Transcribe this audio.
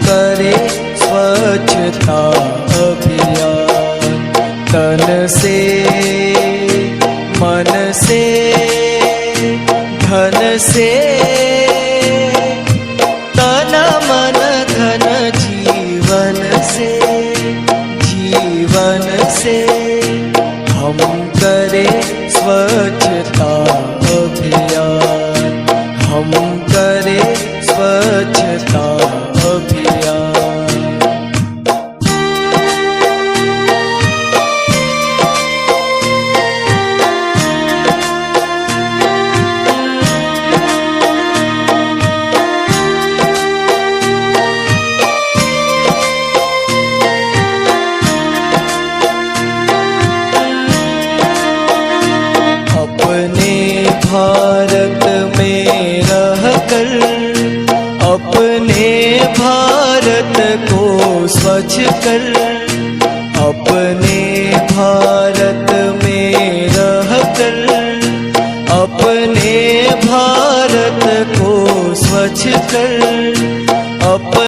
करें स्वच्छता अभियान। तन से मन से धन से, तन मन धन जीवन से, जीवन से हम करें स्वच्छता अभियान। हम करें स्वच्छता अभियान। अपने भारत में रहकर अपने भारत को स्वच्छ कर, अपने भारत में रहकर अपने भारत को स्वच्छ कर।